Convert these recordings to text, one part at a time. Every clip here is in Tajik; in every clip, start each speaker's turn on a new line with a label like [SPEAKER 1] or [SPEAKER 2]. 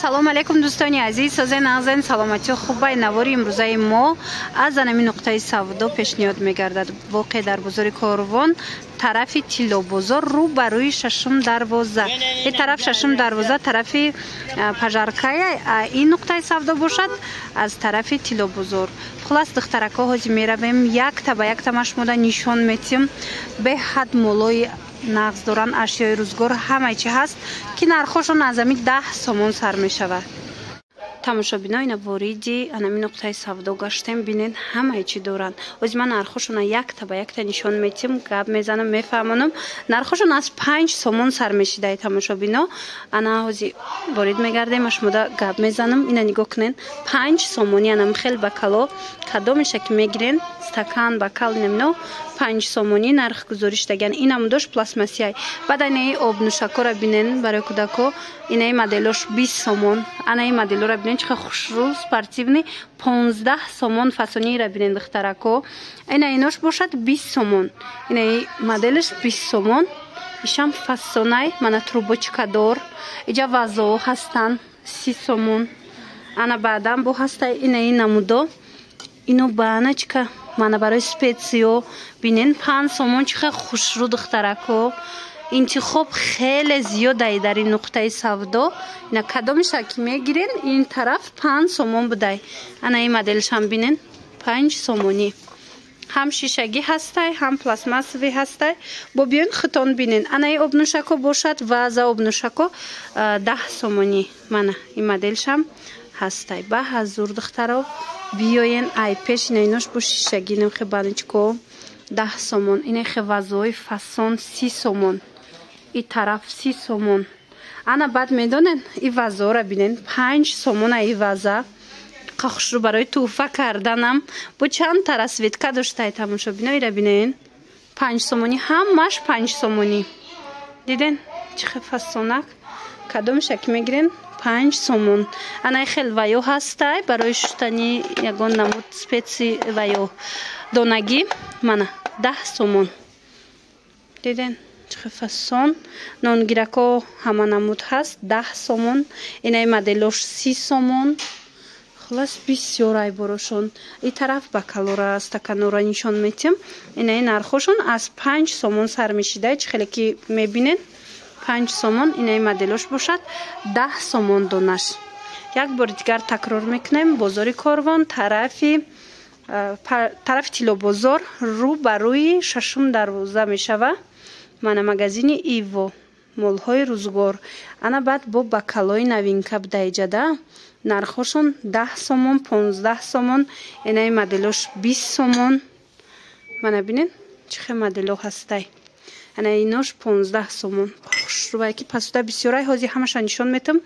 [SPEAKER 1] салом алейкум дӯстони азиз, созаи нағзани саломатию хубаи навори имрӯзаи мо аз анами нуқтаи савдо пешниҳод мегардад. Воқеъ дар бозори Корвон, тарафи Тиллобозор, рӯ ба рӯи шашум дарвоза. Ин тараф шашум дарвоза, тарафи пажаркая, ин нуқтаи савдо бошад аз тарафи Тиллобозор. Хулас духтарако ҳозир меравем, якта ба якта машмуда нишон метиҳем. Беҳад молои нағз доранд, ашёи рӯзгор ҳамаи чи ҳаст ки нархошон аз ами 10 сомон сар мешавад. тамошобинои вориди анами нуқтаи савдо гаштем, бинед ҳамаи чи доранд. ҳозир ман нархошона якта ба якта нишон метиҳем, гап мезанам, мефаҳмонам. Нархошон аз 5 сомон сар мешидаи тамошобино. Ана ҳозир ворид мегардем, ашмуда гап мезанам. Ина нигоҳ кунед, 5 сомони анам хел бакало кадомеша ки мегирен, стакан, бакал инамино 5 сомони нарх гузориш даган. Инам дош пластмассияй. Баъд анаи обнушакора бинен барои кӯдако, инаи моделош 20 сомон. Анаи моделора бинен чихел хушрӯ, спортивни 15 сомон фасонира бинен духтарако. Ина инош бошад 20 сомон. Инаи моделш 20 сомон. Ишам фасонай, мана трубочкадор. Иҷа вазоо ҳастан 30 сомон. Ана баъдан бо ҳастай инаи намудо. Ино бааначка мана барои специо бинен 5 сомон. Чихел хушрӯ духтарако. интихоб хеле зиёдаи дар ин нуқтаи савдо. Ина кадомеша ки мегирен, ин тараф 5 сомон будай. Ана ин моделшам бинен 5 сомонӣ. ҳам шишагӣ ҳастай, ҳам пластмассовӣ ҳастай. Бо биён хитон бинен. Ана ин обнушако бошад, ваза обнушако 10 сомонӣ. Мана ин моделшам ҳастай. Ба ҳазур духтаро биёен ай пеш. Ина инош бо шишагӣ намхе баничко 10 сомон. Ина хе вазои фасон 30 сомон. ин тараф 30 сомон. Ана баъд медонен, ин вазора бинен 5 сомон. ин ваза хушрӯ барои тӯҳфа карданам. бо чанд та расветка доштай тамошобино. ира бинен 5 сомонӣ, ҳамаш 5 сомонӣ. диден чихе фасонак. кадомеша ки мегирен 5 сомон. ана хел ваё ҳастай барои шустани ягон намуд специ ваё донагӣ. мана 10 сомон. диден чихе фасон. нонгирако ҳама намуд ҳаст 10 сомон. инаи моделош 30 сомон. хулас бисёр айборошон. ин тараф бакалора стаканора нишон метиҳем. инаи нархошон аз 5 сомон сар мешидай. чихеле ки мебинен 5 сомон. инаи моделош бошад 10 сомон донаш. як бори дигар такрор мекунем. бозори Корвон, тарафи Тиллобозор, рӯ ба рӯи шашум дарвоза мешава. мана магазини иво, молҳои рӯзгор. ана баъд бо бакалои навинка будаиҷада. нархошон 10 сомон, 15 сомон. инаи моделош 20 сомон. мана бинен чихе модело ҳастай. ана инош 15 сомон. хушрӯбае ки пасуда бисёрай. ҳозир ҳамаша нишон метам.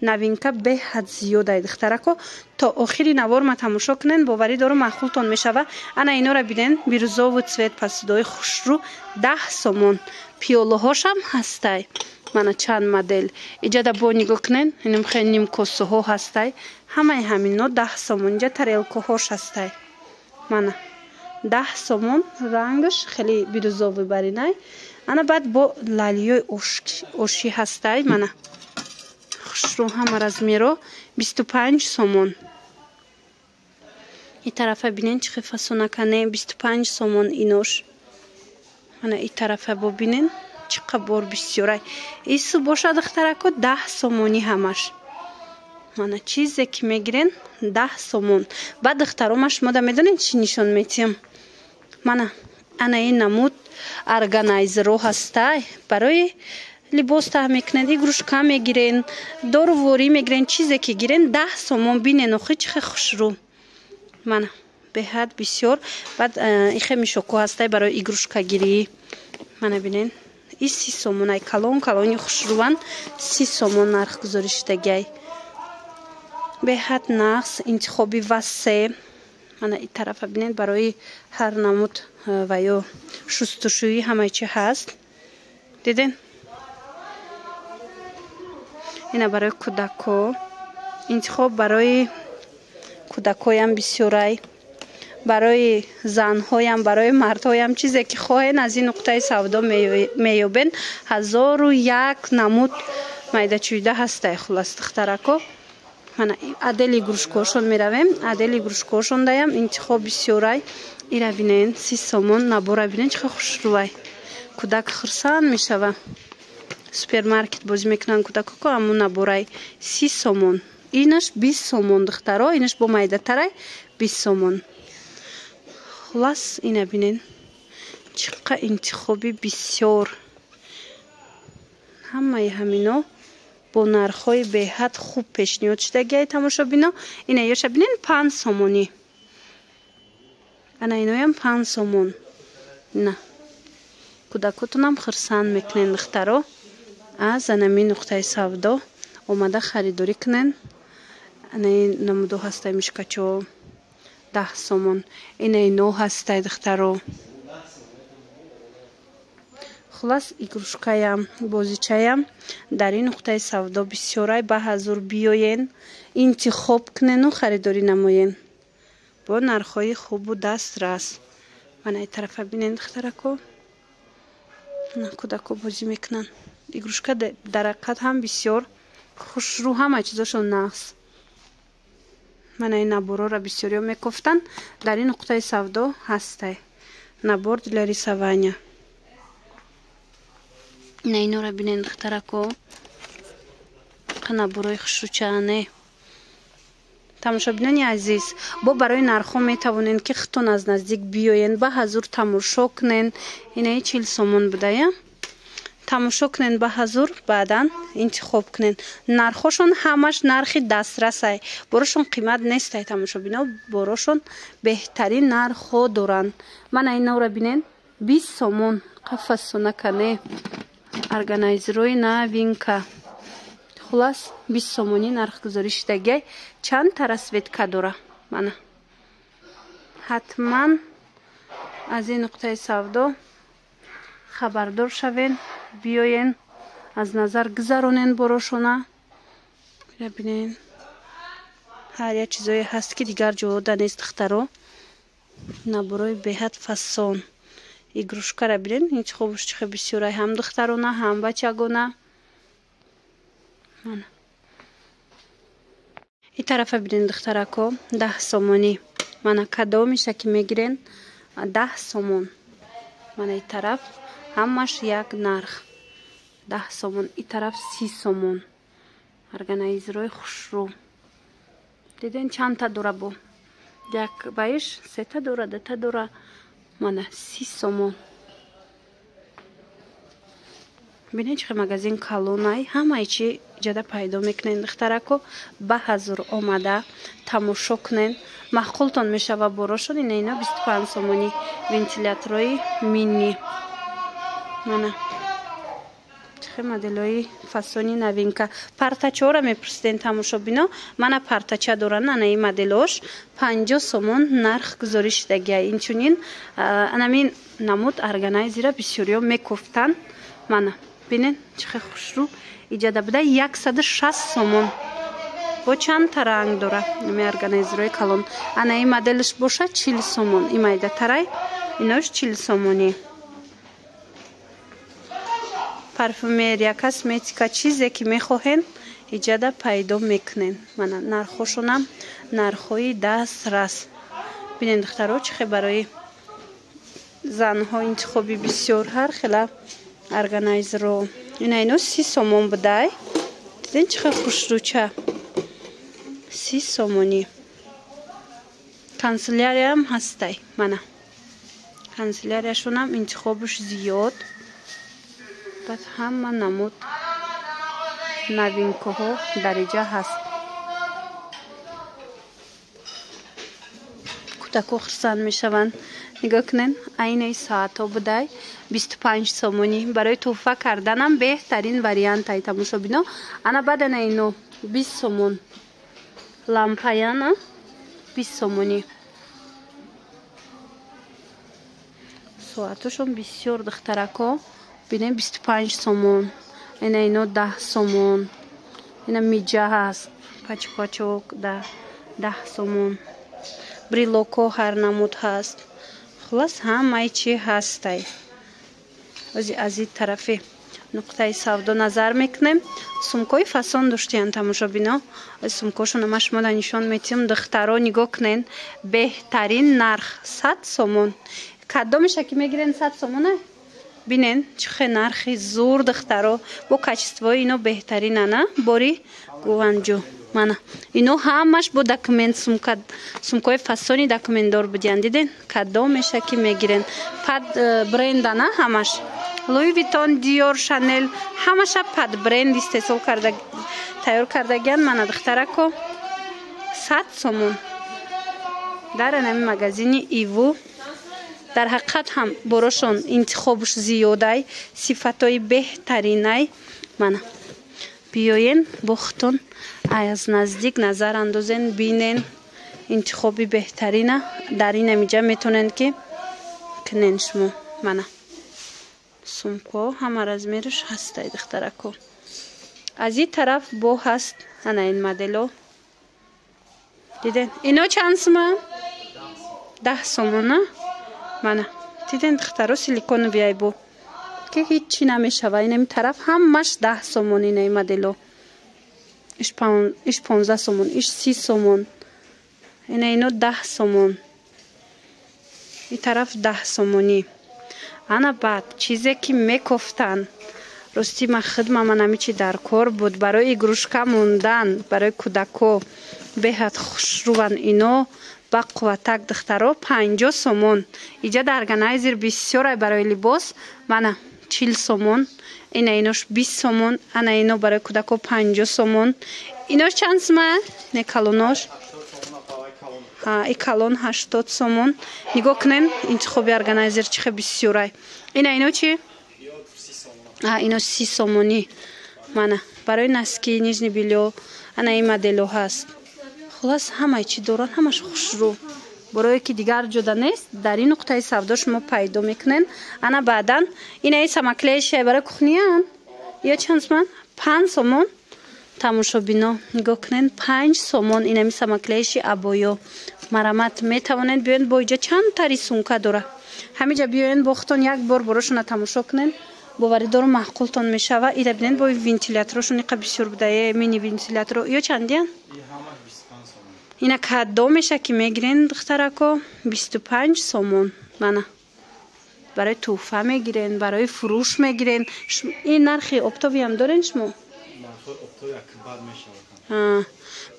[SPEAKER 1] навинка беҳад зиёдай духтарако. то охири навор ма тамошо кунен. боварӣ дорам маъқултон мешава. ана инора бинен бирӯзову цвет пасудаи хушрӯ 10 сомон. пиёлаҳошам ҳастай. мана чанд модел. иҷада бо нигоҳ кунен. инам хеле нимкосаҳо ҳастай. ҳамаи ҳамино 10 сомон. иҷа тарелкаҳош ҳастай. мана 10 сомон. рангаш хеле бирӯзову баринай. ана баъд бо лалиёи ошӣ ҳастай. мана хушрӯ ҳама размеро 25 сомон. ин тарафа бинен чихе фасонакане 25 сомон инош. мана ин тарафа бо бинен чӣ қабор бисёрай. ису бошад духтарако 10 сомонӣ ҳамаш. мана чизе ки мегирен 10 сомон. баъд духтарома шумода медонед чӣ нишон метиҳем. мана ана ин намуд органайзеро ҳастай. барои либос таҳ мекунед, игрушка мегирен, доруворӣ мегирен, чизе ки гирен 10 сомон. бинен охи чихе хушрӯ. мана беҳад бисёр. баъд ихе мишоко ҳастай барои игрушкагирӣ. мана бинен ин 30 сомон. ай калон калони хушрӯван 30 сомон нарх гузоришдагай. беҳад нағз, интихоби васеъ. мана ин тарафа бинед барои ҳар намуд ваё шустушӯӣ ҳамаи чи ҳаст. диден ина барои кӯдако. интихоб барои кӯдакоям бисёрай. барои занҳоям, барои мардҳоям чизе ки хоҳен аз ин нуқтаи савдо меёбен. 1001 намуд майдачӯйда ҳастай. хулас духтарако мана адели игрушкошон меравем. Адели игрушкошон даям интихоб бисёрай. ира бинен 30 сомон набора бинен чаqa хушрувай. Кудак хурсанд мешава. Супермаркет бозӣ мекунанд кудако аммо наборай 30 сомон. Инаш 20 сомон духтаро, инаш бо майдатарай 20 сомон. Хулас ина бинен. Чаqa интихоби бисёр. Ҳамаи ҳамино бо нархҳои беҳад хуб пешниҳод шудагиаи тамошобино. Ина ёша бинен 5 сомонӣ. Ана иноям 5 сомон. На. Кудакотонам хурсанд мекунен духтаро. Аз анами нуқтаи савдо омада харидорӣ кунен. Ана намудо ҳастай мишкачо 10 сомон. Ина ино ҳастай духтаро. Хулас игрушкаям, бозичаям дар ин нуқтаи савдо бисёрай ба ҳазур биёен, интихоб кунену харидорӣ намоен. Бо нархҳои хубу дастрас. Мана ин тарафа бинен духтарако. На кудако бозӣ мекунанд. Игрушка дар ҳақиқат ҳам бисёр хушрӯ, ҳама чизошон нағз. Мана ин наборора бисёриё мекофтанд. Дар ин нуқтаи савдо ҳастай. Набор для рисования. Ина инора бинен духтарако. Наборои хушрӯчаане. тамошобинони азиз, бо барои нархҳо метавонед ки хитон аз наздик биёен, ба ҳазур тамошо кунен. Инаи 40 сомон будая. Тамошо кунен ба ҳазур, баъдан интихоб кунен. Нархҳошон ҳамаш нархи дастрасай. Борошон қимат нестай тамошобино, борошон беҳтарин нархҳо доранд. Мана инора бинен 20 сомон. Қафасонакане. Органайзерои новинка. Хулас 20 сомони нархгузорӣ шудагиай. Чанд та расветка дора. Мана ҳатман аз ин нуқтаи савдо хабардор шавен, биёен, аз назар гузаронен борошона. бинен ҳар як чизое ҳаст ки дигар ҷода нест духтаро. Наборои беҳад фасон. Игрушкара бинен интихобуш чихе бисёрай, ҳам духтарона, ҳам бачагона. Мана ин тарафа бинен духтарако 10 сомонӣ. Мана кадомиша ки мегирен 10 сомон. Мана ин тараф ҳамаш як нарх 10 сомон. Ин тараф 30 сомон. Органайзерои хушрӯ. Диден чанд та дора бо? Як баиш 3 та дора, 2 та дора. Мана 30 сомон. бинен чихе магазин калонай. Ҳамаи чи ҷада пайдо мекунен духтарако. Ба ҳазур омада тамошо кунен. маъқултон мешава борошон. Ина 25 сомонӣ. вентиляторои мини. мана чихе моделои фасони новинка. партачаора мепурсиден тамошобино. мана партача доран. ана ин моделош 50 сомон нарх гузорӣ шудагиай. инчунин анамин намуд органайзера бисёриё мекуфтанд. мана бинен чихе хушрӯ иҷада буда 160 сомон. бо чанд та ранг дора. ими органайзерои калон. ана ин моделш боша 40 сомон. ин майдатарай инош 40 сомонӣ. парфюмерия, косметика, чизе ки мехоҳен иҷада пайдо мекунен. мана нархҳошонам нархҳои дастрас. бинен духтаро чихе барои занҳо интихоби бисёр ҳар хела органайзеро. ина ино 30 сомон будай. диден чихе хушрӯча. 30 сомонӣ. канцелярияам ҳастай. мана канцелярияшонам интихобуш зиёд. баъд ҳама намуд новинкаҳо дариҷа ҳаст. кудако хурсанд мешаванд. нигоҳ кунен айнаи соатҳо будай 25 сомонӣ. барои тӯҳфа карданам беҳтарин вариантай тамошобино. ана баъд ана ино 20 сомон. лампаяна 20 сомонӣ. соатҳошон бисёр духтарако. бинен 25 сомон. ина ино 10 сомон. ина миҷа ҳаст. пачпачок 10 сомон. брелоко ҳар намуд ҳаст. хулас ҳамаи чи ҳастай. аз ин тарафи نقطه سودا نظر میکنیم. سومکای فسان داشتین تماشابینا. سومکاشون هم شما نشان میتیم. دخترها نگاه کنین. بهترین نرخ 100 سومون. کدامش که میگیرین 100 سومونه؟ بینین چه نرخی زور دخترها با کچستوای اینا بهترینه نه؟ باری گوانجو مانا اینو همش با دکمنت سومکای فسانی دکمنت دار بدین. دیدین کدامش که میگیرین پد برند نه همش لوی ویتون دیور شانل همش پد برند استفاده کرده تیار کردگان. مانا دخترکو 100 سومون در این مغازین ایوو. در حقیقت هم براشون انتخابش زیاده صفتای بهترینه. مانا بیاین بختون از نزدیک نظر اندازین بینین انتخابی بهترینه. در این نمیجا میتونین که کنین شما. مانا سومکو همه رزمیرش هسته دخترکو. از این طرف بو هست انا این مدلو. دیدین اینا چند سومن؟ 10 سومونه. مانا دیدین دخترو سیلیکون بیای بو که هیچی نمیشه و این طرف همش 10 سومون. این مدلو ایش 15 سومون ایش 30 سومون. اینو 10 سومون. این طرف 10 سومونی. انا بعد چیزی که میکفتن راستی من خدمه من همیچی در کار بود برای گروشکا موندن برای کودکو بهت خوشروان اینو با قوتک دخترو 50 سومون. اینجا در ارگنایزر بسیار برای لباس. مانا 40 سومون. اینوش 20 سومون. انا اینو برای کودکو 50 سومون. اینوش چند سومه؟ نه کالونوش. ای کالون 80 سومون. نگاه کنین انتخابی ارگنایزر چه بسیاره. اینو چی؟ اینو 30 سومونی. مانا برای نسکی نیجنی بیلو انا این مدلو هست. خلاص همه چی دارن همش خوش رو برای که دیگر جدا نیست. در این نقطه سودا شما پیدا میکنین. انا بعدا این سمکلیش برای کخنیان یا چند سومن؟ 5 سومون. تماشا بینا نگاه کنین 5 سومون. این همی سمکلیش ابایا مرمت میتوانین بیاین با اینجا چند تری سونکه داره. همینجا بیاین بختون یک بار براشون تماشا کنین باوری دارو معقولتون میشه. و ایده بینین با وینتیلاتورشون اینقدر بسیار بوده. مینی وینتیلاتور یا چندین؟ اینا کدام میشه که میگیرین دخترکو 25 سومون. مانا برای توفه میگیرین برای فروش میگیرین. این نرخی اپتاوی هم دارین شما؟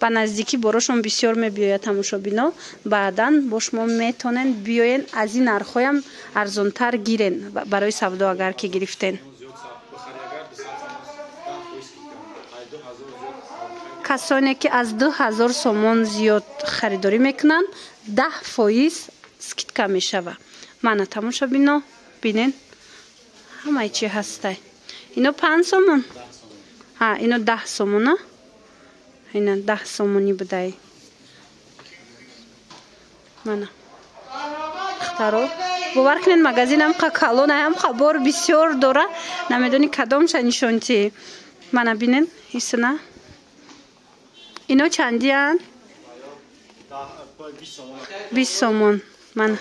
[SPEAKER 1] با نزدیکی براشون بسیار میبیاید تماشا بینا. بعدا با شما میتونین بیاین از این نرخای هم ارزانتر گیرین برای سودا اگر که گرفتین. کسانی که از 2000 سومون زیاد خریداری میکنن 10% سکیتکا میشوه. مانا تماشا بینا بینین همه چی هسته. اینو 5 سومون. اینو 10 سومونه. اینو 10 سومونی بوده. مانا دخترو باور کنین مغازین هم کالون هم خبر بسیار داره. نمیدونی کدامش نشونتی. مانا بینین ایسنا اینو چندی هن؟ 20 سومون. مانا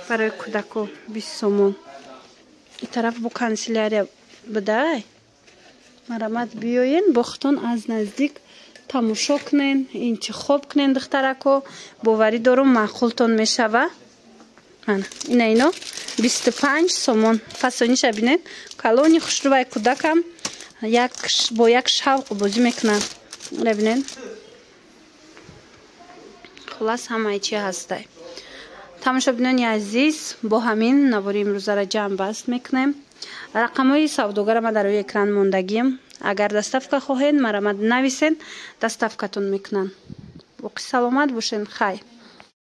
[SPEAKER 1] برای کودکو 20 سومون. این طرف با کانسیلاریا بده. مرمت بیاین بختون از نزدیک تماشا کنین انتخاب کنین دخترکو باوری دارم معقولتون میشوه. مانا اینو 25 سومون. فسانیش بینین کالونی خوشروبای کودکم با یک شوق بازی میکنن. ببینین خلاص همه چی هسته. تماشا بینانی عزیز با همین نواری امروزه را جمع بست میکنیم. رقم های سوداگر ما در روی اکران موندگیم. اگر دستافکه خواهید مرمت نویسین دستافکتون میکنن. باقی سلامت باشین. خیر.